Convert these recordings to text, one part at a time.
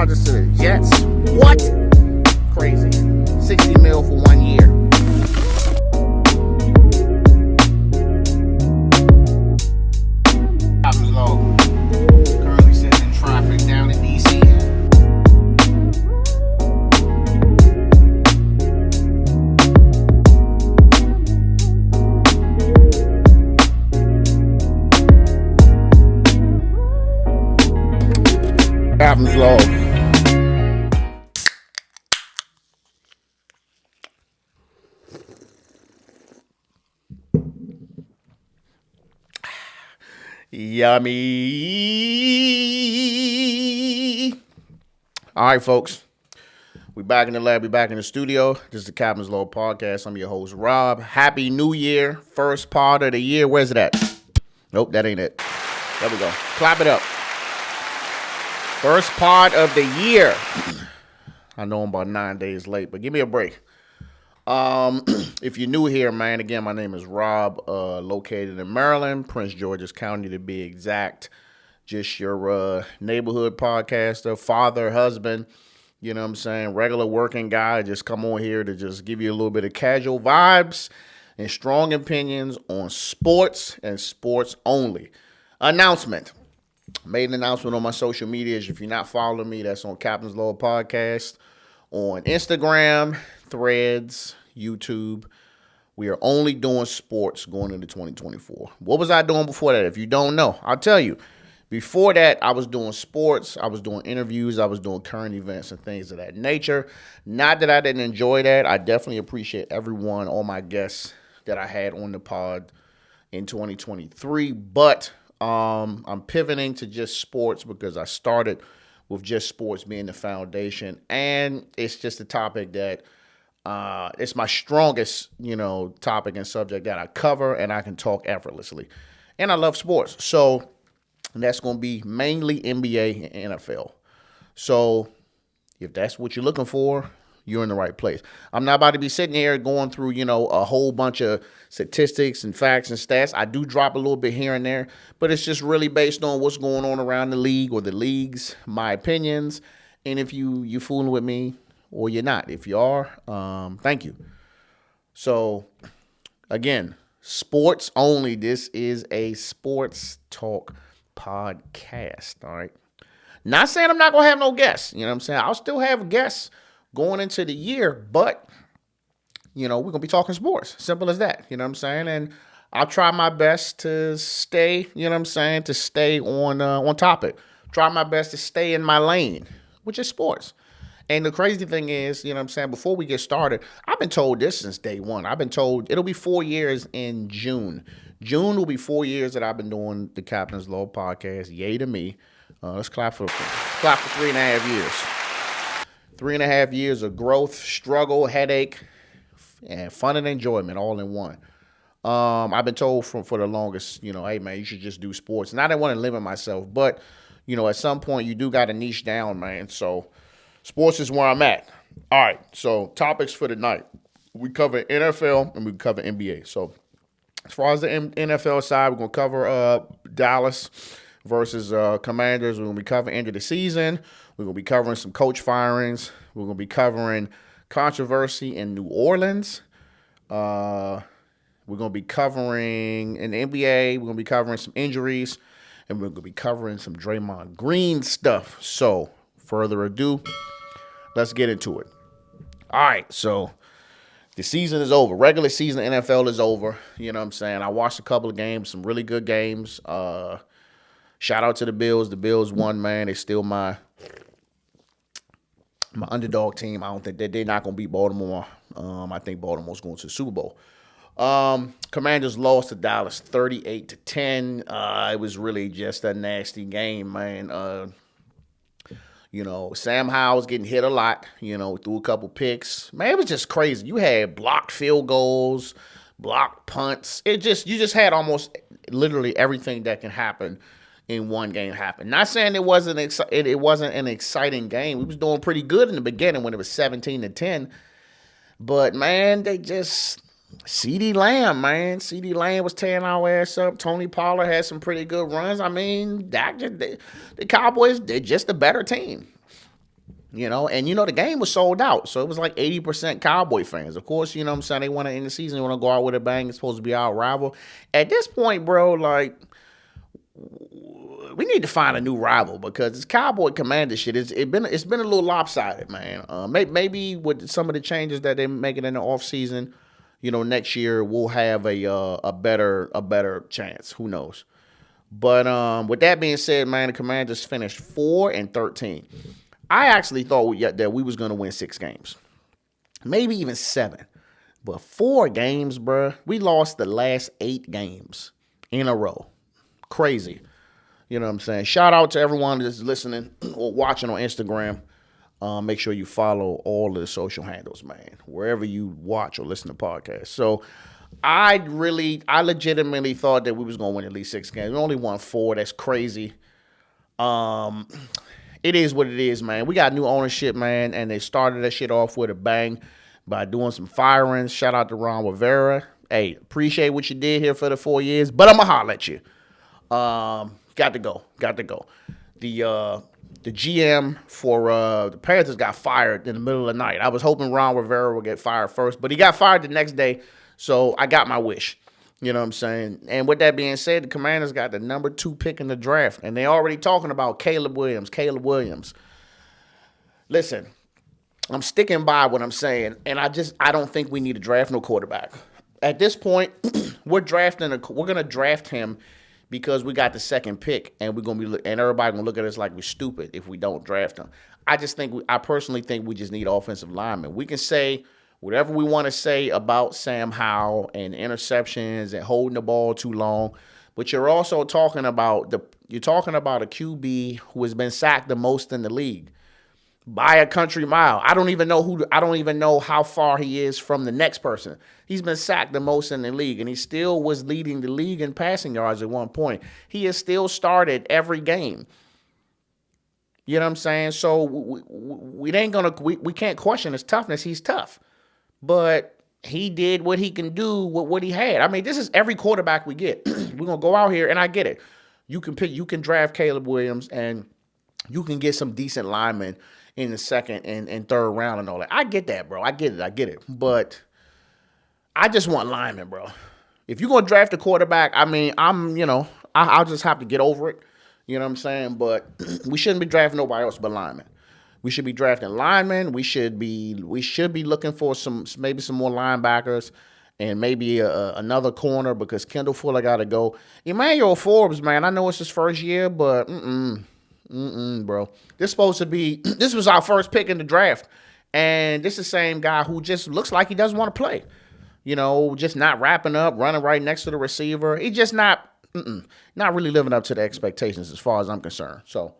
Rodgers to the Jets. What? Crazy. 60 mil for 1 year. Happens low. Currently sitting in traffic down in DC. Happens low. Yummy. All right, folks. We back in the lab. We back in the studio. This is the Captain's Law Podcast. I'm your host, Rob. Happy New Year. First part of the year. Where's it at? Nope, that ain't it. There we go. Clap it up. First part of the year. I know I'm about 9 days late, but give me a break. If you're new here, man, again, my name is Rob, located in Maryland, Prince George's County to be exact. Just your neighborhood podcaster, father, husband, you know what I'm saying, regular working guy. Just come on here to just give you a little bit of casual vibes and strong opinions on sports and sports only. Announcement. Made an announcement on my social medias. If you're not following me, that's on Captain's Law Podcast on Instagram, Threads, YouTube. We are only doing sports going into 2024. What was I doing before that? If you don't know, I'll tell you. Before that, I was doing sports. I was doing interviews. I was doing current events and things of that nature. Not that I didn't enjoy that. I definitely appreciate everyone, all my guests that I had on the pod in 2023. But I'm pivoting to just sports because I started with just sports being the foundation. And it's just a topic that it's my strongest, topic and subject that I cover and I can talk effortlessly. And I love sports. So that's going to be mainly NBA and NFL. So if that's what you're looking for, you're in the right place. I'm not about to be sitting here going through, a whole bunch of statistics and facts and stats. I do drop a little bit here and there, but it's just really based on what's going on around the league or the leagues, my opinions, and if you fooling with me or you're not. If you are, thank you. So, again, sports only. This is a sports talk podcast, all right? Not saying I'm not going to have no guests. You know what I'm saying? I'll still have guests going into the year, but, we're going to be talking sports. Simple as that. You know what I'm saying? And I'll try my best to stay, to stay on topic. Try my best to stay in my lane, which is sports. And the crazy thing is, before we get started, I've been told this since day one. I've been told it'll be 4 years in June. June will be 4 years that I've been doing the Captain's Law Podcast. Yay to me. Let's clap for 3.5 years. 3.5 years of growth, struggle, headache, and fun and enjoyment all in one. I've been told for the longest, hey, man, you should just do sports. And I didn't want to limit myself. But, at some point, you do got to niche down, man. So sports is where I'm at. All right, so topics for tonight. We cover NFL and we cover NBA. So as far as the NFL side, we're going to cover Dallas versus Commanders. We're going to be covering end of the season. We're going to be covering some coach firings. We're going to be covering controversy in New Orleans. We're going to be covering in the NBA. We're going to be covering some injuries. And we're going to be covering some Draymond Green stuff. So, further ado, let's get into it. All right, so the season is over. Regular season NFL is over. You know what I'm saying? I watched a couple of games, some really good games. Shout out to the Bills. The Bills won, man. They're still my underdog team. I don't think they're not going to beat Baltimore. I think Baltimore's going to the Super Bowl. Commanders lost to Dallas 38-10. It was really just a nasty game, man. Sam Howell's getting hit a lot, threw a couple picks. Man, it was just crazy. You had blocked field goals, blocked punts. You just had almost literally everything that can happen in one game happen. Not saying it wasn't an exciting game. We was doing pretty good in the beginning when it was 17-10. But, man, they just CeeDee Lamb, man. CeeDee Lamb was tearing our ass up. Tony Pollard had some pretty good runs. I mean, the Cowboys, they're just a better team. And the game was sold out. So it was like 80% Cowboy fans. Of course, you know what I'm saying? They want to end the season. They want to go out with a bang. It's supposed to be our rival. At this point, bro, like, we need to find a new rival because this Cowboy Commander shit, it's been a little lopsided, man. Maybe with some of the changes that they're making in the offseason, next year we'll have a better chance. Who knows? But with that being said, man, the Commanders finished 4-13. I actually thought that we was going to win 6 games. Maybe even 7. But 4 games, bruh. We lost the last 8 games in a row. Crazy. You know what I'm saying? Shout out to everyone that's listening or watching on Instagram. Make sure you follow all of the social handles, man. Wherever you watch or listen to podcasts. So I legitimately thought that we was going to win at least 6 games. We only won 4. That's crazy. It is what it is, man. We got new ownership, man, and they started that shit off with a bang by doing some firings. Shout out to Ron Rivera. Hey, appreciate what you did here for the 4 years, but I'm going to holler at you. Got to go. The GM for the Panthers got fired in the middle of the night. I was hoping Ron Rivera would get fired first, but he got fired the next day, so I got my wish. You know what I'm saying? And with that being said, the Commanders got the number 2 pick in the draft, and they already talking about Caleb Williams. Listen, I'm sticking by what I'm saying, and I don't think we need to draft no quarterback. At this point, we're gonna draft him because we got the 2nd pick, and everybody gonna look at us like we're stupid if we don't draft him. I personally think we just need offensive linemen. We can say whatever we want to say about Sam Howell and interceptions and holding the ball too long, but you're also talking about a QB who has been sacked the most in the league by a country mile. I don't even know how far he is from the next person. He's been sacked the most in the league, and he still was leading the league in passing yards at one point. He has still started every game. You know what I'm saying? So we can't question his toughness. He's tough. But he did what he can do with what he had. I mean, this is every quarterback we get. We're going to go out here, and I get it. You can draft Caleb Williams, and you can get some decent linemen in the 2nd and 3rd round and all that. I get that, bro. I get it. But I just want linemen, bro. If you're going to draft a quarterback, I mean, I'll just have to get over it. You know what I'm saying? But we shouldn't be drafting nobody else but linemen. We should be drafting linemen. We should be looking for maybe some more linebackers and maybe another corner because Kendall Fuller got to go. Emmanuel Forbes, man, I know it's his first year, but bro. This was our first pick in the draft, and this is the same guy who just looks like he doesn't want to play. Just not wrapping up, running right next to the receiver. He just not really living up to the expectations as far as I'm concerned. So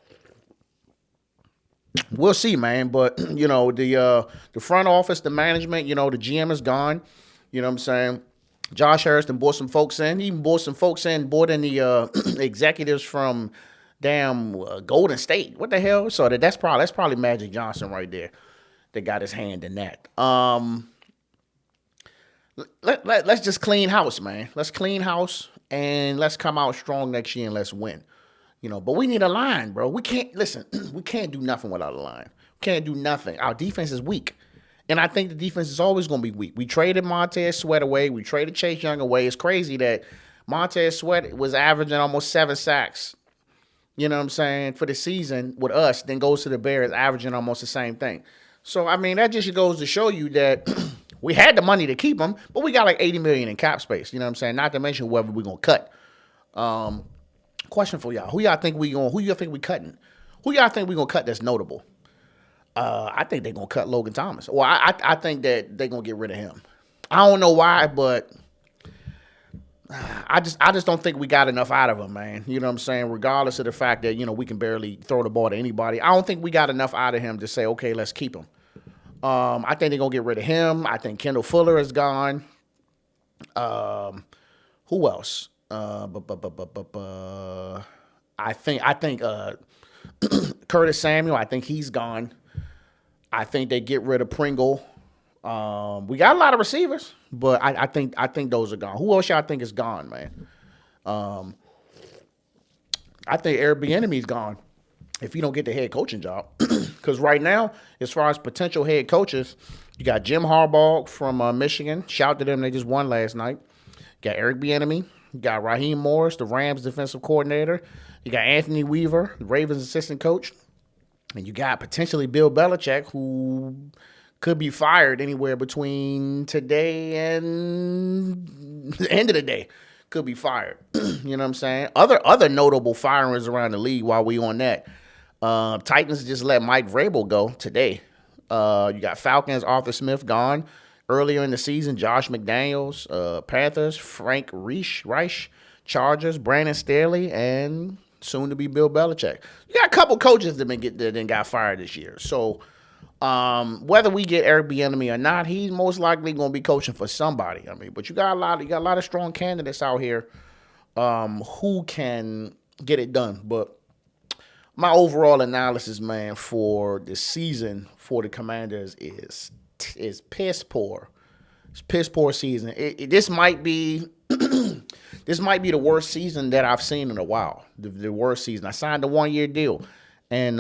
we'll see, man. But the front office, the management, the GM is gone. You know what I'm saying? Josh Harrison brought some folks in. He even brought in the executives from Golden State. What the hell? So that's probably Magic Johnson right there that got his hand in that. Let's just clean house, man. Let's clean house and let's come out strong next year and let's win. But we need a line, bro. We can't do nothing without a line. We can't do nothing. Our defense is weak. And I think the defense is always going to be weak. We traded Montez Sweat away. We traded Chase Young away. It's crazy that Montez Sweat was averaging almost 7 sacks, you know what I'm saying, for the season with us, then goes to the Bears averaging almost the same thing. So, I mean, that just goes to show you that we had the money to keep him, but we got like $80 million in cap space, you know what I'm saying, not to mention whoever we're going to cut. Question for y'all. Who y'all think we cutting? Who y'all think we going to cut that's notable? I think they're going to cut Logan Thomas. Well, I think that they're going to get rid of him. I don't know why, but I just don't think we got enough out of him, man. You know what I'm saying? Regardless of the fact that, we can barely throw the ball to anybody. I don't think we got enough out of him to say, okay, let's keep him. I think they're going to get rid of him. I think Kendall Fuller is gone. Who else? I think Curtis Samuel, I think he's gone. I think they get rid of Pringle. We got a lot of receivers, but I think those are gone. Who else y'all think is gone, man? I think Airbnb's gone. if you don't get the head coaching job. Because right now, as far as potential head coaches, you got Jim Harbaugh from Michigan. Shout out to them. They just won last night. You got Eric Bieniemy. You got Raheem Morris, the Rams defensive coordinator. You got Anthony Weaver, the Ravens assistant coach. And you got potentially Bill Belichick, who could be fired anywhere between today and the end of the day. Could be fired. You know what I'm saying? Other notable firings around the league while we on that. Titans just let Mike Vrabel go today. You got Falcons, Arthur Smith gone. Earlier in the season, Josh McDaniels, Panthers, Frank Reich, Chargers, Brandon Staley, and soon to be Bill Belichick. You got a couple coaches that got fired this year. So whether we get Eric Bieniemy or not, he's most likely going to be coaching for somebody. I mean, but you got a lot of strong candidates out here who can get it done. But my overall analysis, man, for the season for the Commanders is piss poor. It's piss poor season. This might be this might be the worst season that I've seen in a while. The worst season. I signed a 1-year deal, and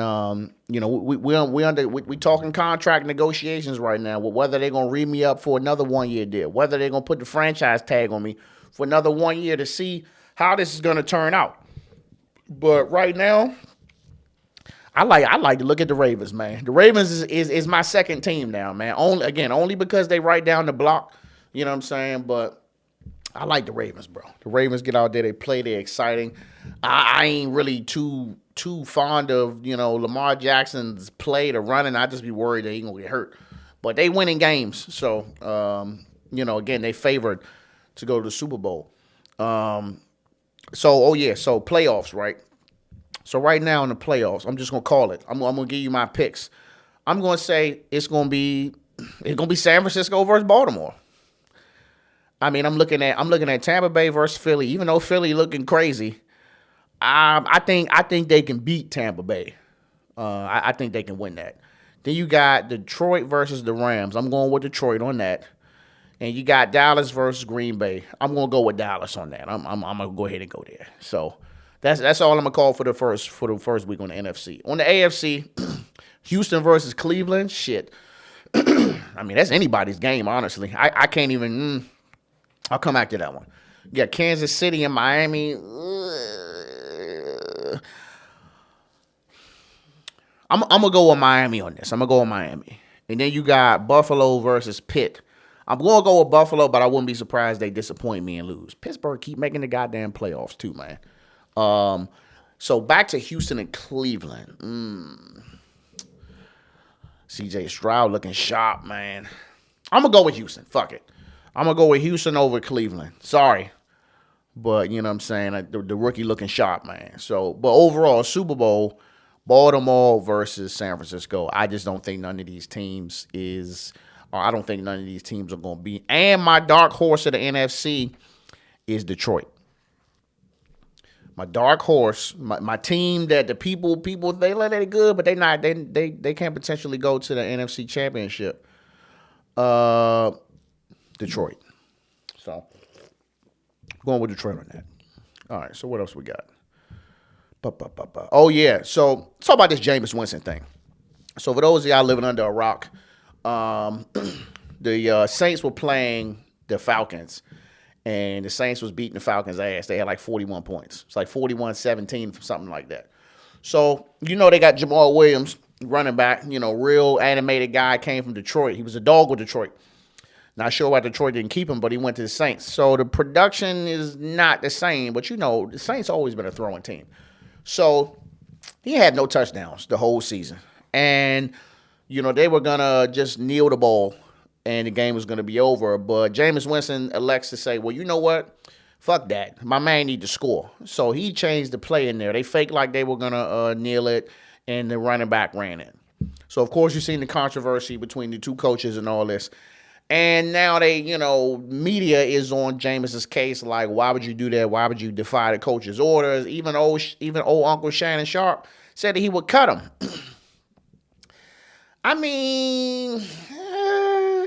we talking contract negotiations right now with whether they're gonna read me up for another 1-year deal, whether they're gonna put the franchise tag on me for another 1 year to see how this is gonna turn out. But right now, I like to look at the Ravens, man. The Ravens is my second team now, man. Only because they right down the block. You know what I'm saying? But I like the Ravens, bro. The Ravens get out there, they play, they're exciting. I ain't really too fond of, Lamar Jackson's play, the running. I just be worried that he gonna get hurt. But they winning games. So again, they favored to go to the Super Bowl. So playoffs, right? So right now in the playoffs, I'm just gonna call it. I'm gonna give you my picks. I'm gonna say it's gonna be San Francisco versus Baltimore. I mean, I'm looking at Tampa Bay versus Philly. Even though Philly looking crazy, I think they can beat Tampa Bay. I think they can win that. Then you got Detroit versus the Rams. I'm going with Detroit on that. And you got Dallas versus Green Bay. I'm gonna go with Dallas on that. I'm gonna go ahead and go there. So. That's all I'm gonna call for the first week on the NFC. On the AFC, Houston versus Cleveland. Shit. I mean, that's anybody's game, honestly. I can't even. I'll come back to that one. You got Kansas City and Miami. I'm gonna go with Miami on this. I'm gonna go with Miami, and then you got Buffalo versus Pitt. I'm gonna go with Buffalo, but I wouldn't be surprised they disappoint me and lose. Pittsburgh keep making the goddamn playoffs too, man. So back to Houston and Cleveland. CJ Stroud looking sharp, man. I'm going to go with Houston. Fuck it. I'm going to go with Houston over Cleveland. Sorry. But, you know what I'm saying? The rookie looking sharp, man. So, but overall, Super Bowl, Baltimore versus San Francisco. I just don't think none of these teams are going to be. And my dark horse of the NFC is Detroit. My dark horse, my team that the people they let it good, but they can't potentially go to the NFC Championship. Detroit. So going with Detroit on that. All right. So what else we got? Oh yeah. So let's talk about this Jameis Winston thing. So for those of y'all living under a rock, the Saints were playing the Falcons. And the Saints was beating the Falcons' ass. They had like 41 points. It's like 41-17, something like that. So, they got Jamal Williams, running back, real animated guy, came from Detroit. He was a dog with Detroit. Not sure why Detroit didn't keep him, but he went to the Saints. So the production is not the same, but the Saints always been a throwing team. So he had no touchdowns the whole season. And, they were going to just kneel the ball. And the game was going to be over. But Jameis Winston elects to say, well, you know what? Fuck that. My man need to score. So he changed the play in there. They faked like they were going to kneel it, and the running back ran in. So, of course, you've seen the controversy between the two coaches and all this. And now media is on Jameis's case, like, why would you do that? Why would you defy the coach's orders? Even old Uncle Shannon Sharp said that he would cut him. I mean...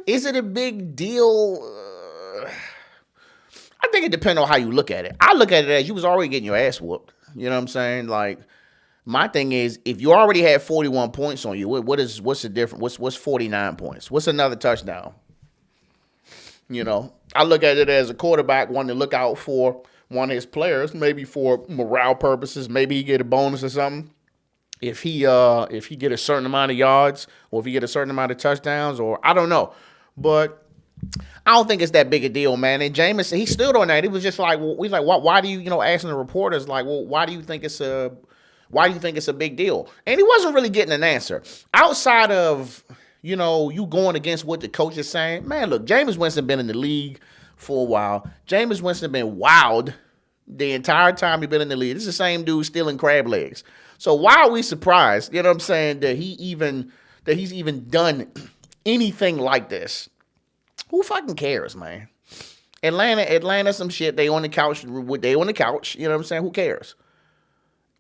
is it a big deal? I think it depends on how you look at it. I look at it as you was already getting your ass whooped. You know what I'm saying? Like, My thing is, if you already had 41 points on you, what's the difference? What's 49 points? What's another touchdown? I look at it as a quarterback wanting to look out for one of his players, maybe for morale purposes. Maybe he get a bonus or something if he get a certain amount of yards, or if he get a certain amount of touchdowns, or I don't know. But I don't think it's that big a deal, man. And Jameis, he stood on that. He was just like, he's like, why do you, asking the reporters, like, well, why do you think it's a big deal? And he wasn't really getting an answer outside of, you going against what the coach is saying. Man, look, Jameis Winston been in the league for a while. Jameis Winston been wild the entire time he's been in the league. This is the same dude stealing crab legs. So why are we surprised, you know what I'm saying, that he's even done anything like this? Who fucking cares, man? Atlanta, some shit. They on the couch. They on the couch. You know what I'm saying? Who cares?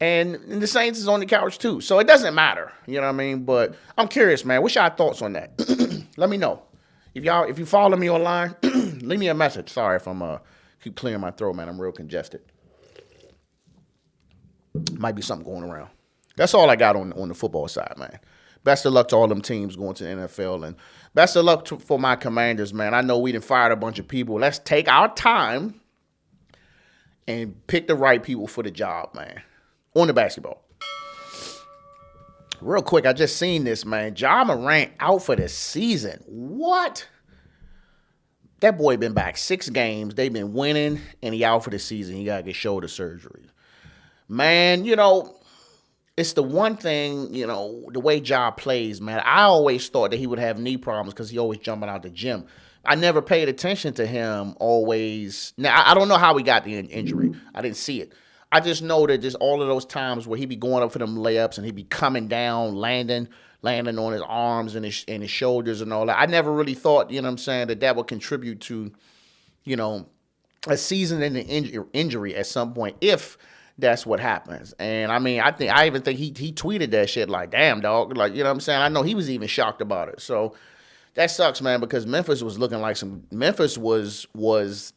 And the Saints is on the couch too. So it doesn't matter. You know what I mean? But I'm curious, man. What's y'all thoughts on that? Let me know. If you follow me online, leave me a message. Sorry if I'm keep clearing my throat, man. I'm real congested. Might be something going around. That's all I got on the football side, man. Best of luck to all them teams going to the NFL, and best of luck for my Commanders, man. I know we done fired a bunch of people. Let's take our time and pick the right people for the job, man. On the basketball. Real quick, I just seen this, man. Ja Morant out for the season. What? That boy been back 6 games. They been winning, and he out for the season. He got to get shoulder surgery. Man, it's the one thing, the way Ja plays, man. I always thought that he would have knee problems because he always jumping out the gym. I never paid attention to him always. Now, I don't know how he got the injury. I didn't see it. I just know that just all of those times where he be going up for them layups and he be coming down, landing on his arms and his shoulders and all that. I never really thought, that would contribute to, a season-ending injury at some point if that's what happens. And I even think he tweeted that shit like, damn, dog. Like, I know he was even shocked about it. So that sucks, man, because Memphis was looking like Memphis was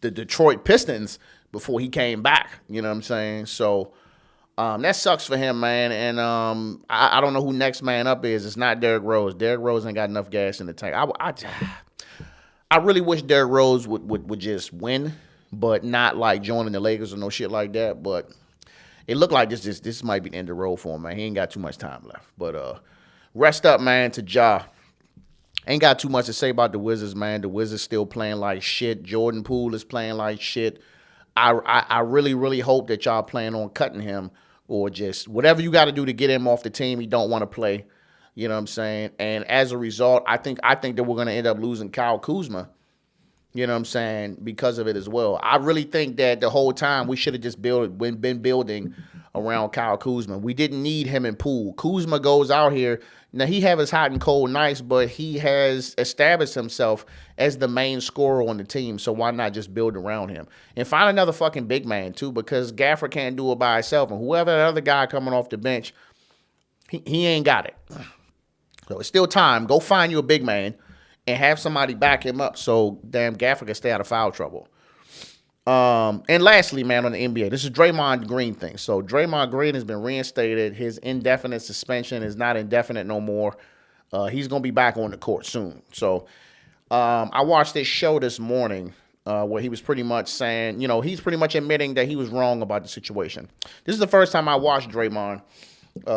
the Detroit Pistons before he came back. You know what I'm saying? So that sucks for him, man. And I don't know who next man up is. It's not Derrick Rose. Derrick Rose ain't got enough gas in the tank. I really wish Derrick Rose would just win, but not like joining the Lakers or no shit like that. But it looked like this might be the end of the road for him, man. He ain't got too much time left. But rest up, man, to Ja. Ain't got too much to say about the Wizards, man. The Wizards still playing like shit. Jordan Poole is playing like shit. I really, really hope that y'all plan on cutting him or just whatever you got to do to get him off the team. He don't want to play. You know what I'm saying? And as a result, I think that we're going to end up losing Kyle Kuzma. You know what I'm saying? Because of it as well. I really think that the whole time we should have just been building around Kyle Kuzma. We didn't need him in Poole. Kuzma goes out here. Now, he have his hot and cold nights, but he has established himself as the main scorer on the team, so why not just build around him? And find another fucking big man, too, because Gafford can't do it by himself. And whoever that other guy coming off the bench, he ain't got it. So it's still time. Go find you a big man and have somebody back him up so damn Gafford can stay out of foul trouble. And lastly, man, on the NBA, this is Draymond Green thing. So Draymond Green has been reinstated. His indefinite suspension is not indefinite no more. He's going to be back on the court soon. So I watched this show this morning where he was pretty much saying, he's pretty much admitting that he was wrong about the situation. This is the first time I watched Draymond,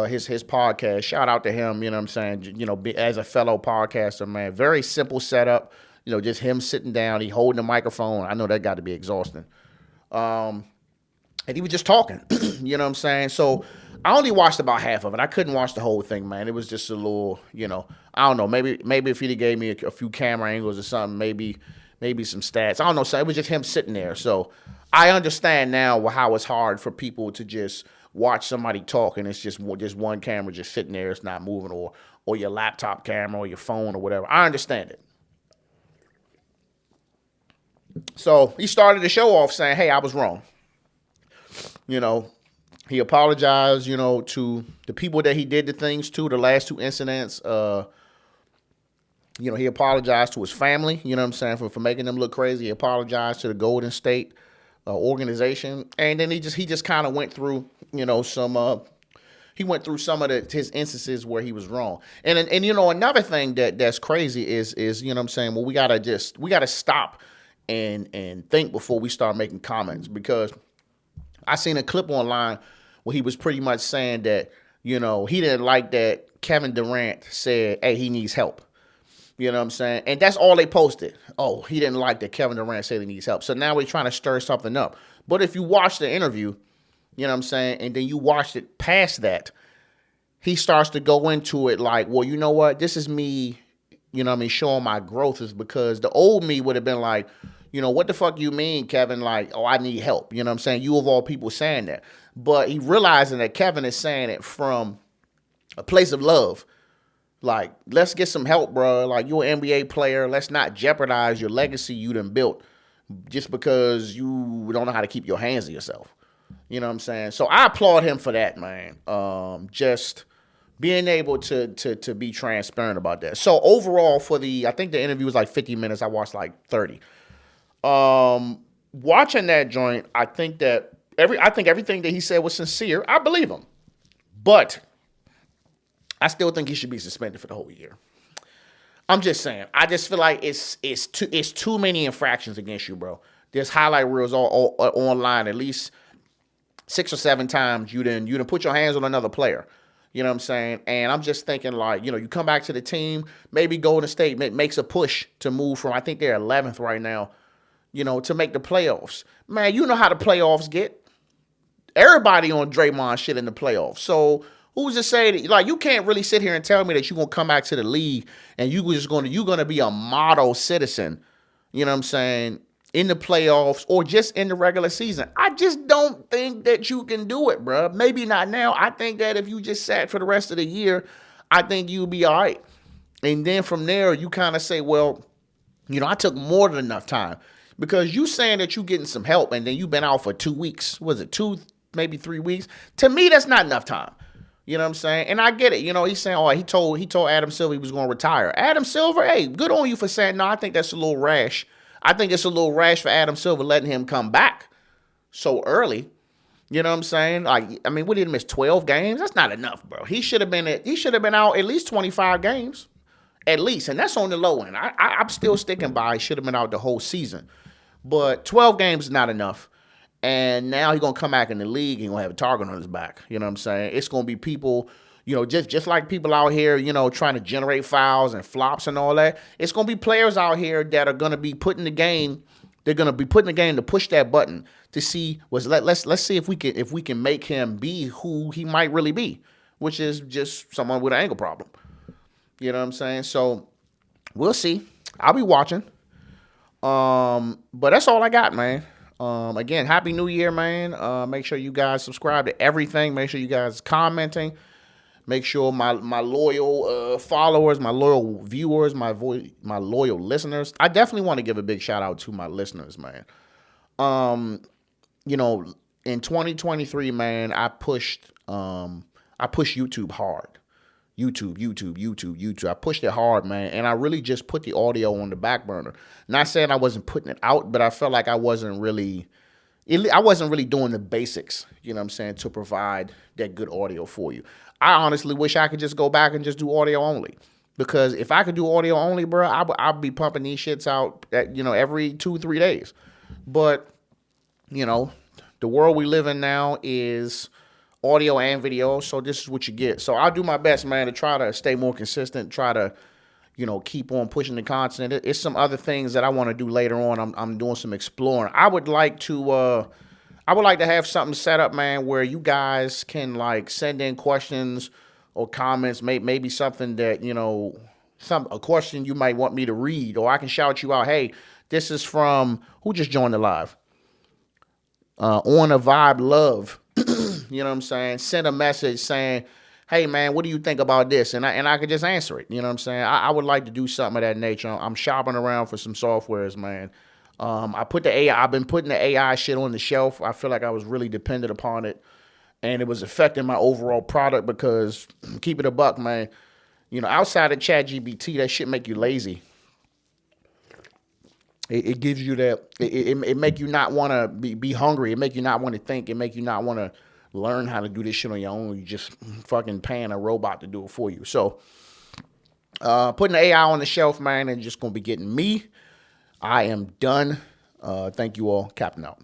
his podcast. Shout out to him, you know what I'm saying, as a fellow podcaster, man. Very simple setup. Just him sitting down, he holding the microphone. I know that got to be exhausting. And he was just talking, you know what I'm saying? So I only watched about half of it. I couldn't watch the whole thing, man. It was just a little, I don't know. Maybe if he'd have gave me a few camera angles or something, maybe some stats. I don't know. So it was just him sitting there. So I understand now how it's hard for people to just watch somebody talk and it's just one camera just sitting there. It's not moving, or your laptop camera or your phone or whatever. I understand it. So he started the show off saying, hey, I was wrong. He apologized, to the people that he did the things to, the last 2 incidents. He apologized to his family, you know what I'm saying, for making them look crazy. He apologized to the Golden State organization. And then he just kind of went through, some he went through some of his instances where he was wrong. And you know, another thing that's crazy is you know what I'm saying, well, we gotta stop and think before we start making comments, because I seen a clip online where he was pretty much saying that, you know, he didn't like that Kevin Durant said, hey, he needs help. You know what I'm saying? And that's all they posted. Oh, he didn't like that Kevin Durant said he needs help. So now we're trying to stir something up. But if you watch the interview, you know what I'm saying, and then you watched it past that, he starts to go into it like, well, you know what? This is me, you know what I mean, showing my growth, is because the old me would have been like, you know, what the fuck you mean, Kevin? Like, oh, I need help. You know what I'm saying? You of all people saying that. But he realizing that Kevin is saying it from a place of love. Like, let's get some help, bro. Like, you're an NBA player. Let's not jeopardize your legacy you done built just because you don't know how to keep your hands to yourself. You know what I'm saying? So I applaud him for that, man. Just being able to be transparent about that. So overall, I think the interview was like 50 minutes. I watched like 30. Watching that joint, I think everything that he said was sincere. I believe him, but I still think he should be suspended for the whole year. I'm just saying. I just feel like it's too many infractions against you, bro. There's highlight reels all online at least 6 or 7 times you didn't put your hands on another player. You know what I'm saying? And I'm just thinking, like, you know, you come back to the team, maybe Golden State makes a push to move from, I think they're 11th right now, you know, to make the playoffs. Man, you know how the playoffs get. Everybody on Draymond shit in the playoffs. So who's to say that, like, you can't really sit here and tell me that you're going to come back to the league and you're going to be a model citizen, you know what I'm saying, in the playoffs or just in the regular season. I just don't think that you can do it, bro. Maybe not now. I think that if you just sat for the rest of the year, I think you'll be all right. And then from there, you kind of say, well, you know, I took more than enough time. Because you saying that you getting some help and then you've been out for 2 weeks. Was it 2, maybe 3 weeks? To me, that's not enough time. You know what I'm saying? And I get it. You know, he's saying, oh, he told Adam Silver he was going to retire. Adam Silver, hey, good on you for saying, no, I think that's a little rash. I think it's a little rash for Adam Silver letting him come back so early. You know what I'm saying? Like, I mean, what did he miss? 12 games? That's not enough, bro. He should have been out at least 25 games. At least. And that's on the low end. I'm still sticking by he should have been out the whole season. But 12 games is not enough. And now he's going to come back in the league and he's going to have a target on his back. You know what I'm saying? It's going to be people, you know, just like people out here, you know, trying to generate fouls and flops and all that. It's going to be players out here that are going to be put in the game. They're going to be put in the game to push that button to see let's see if we can make him be who he might really be, which is just someone with an ankle problem. You know what I'm saying? So we'll see. I'll be watching. But that's all I got, man. Again, Happy New Year, man. Make sure you guys subscribe to everything. Make sure you guys commenting. Make sure my loyal followers, my loyal viewers, my loyal listeners. I definitely want to give a big shout out to my listeners, man. You know, in 2023, man, I pushed YouTube hard. YouTube. I pushed it hard, man. And I really just put the audio on the back burner. Not saying I wasn't putting it out, but I felt like I wasn't really doing the basics, you know what I'm saying, to provide that good audio for you. I honestly wish I could just go back and just do audio only. Because if I could do audio only, bro, I'd be pumping these shits out, you know, every 2-3 days. But, you know, the world we live in now is audio and video, so this is what you get. So I'll do my best, man, to try to stay more consistent, try to, you know, keep on pushing the content. It's some other things that I want to do later on. I'm doing some exploring. I would like to have something set up, man, where you guys can, like, send in questions or comments, maybe something that, you know, a question you might want me to read, or I can shout you out, hey, this is from, who just joined the live? On a Vibe Love. You know what I'm saying? Send a message saying, hey, man, what do you think about this? And I could just answer it. You know what I'm saying? I would like to do something of that nature. I'm shopping around for some softwares, man. I've been putting the AI shit on the shelf. I feel like I was really dependent upon it, and it was affecting my overall product because, keep it a buck, man, you know, outside of ChatGPT, that shit make you lazy. It gives you that, it make you not want to be hungry. It make you not want to think. It make you not want to learn how to do this shit on your own. You just fucking paying a robot to do it for you. So putting the AI on the shelf, man, and just gonna be getting me. I am done. Thank you all. Captain out.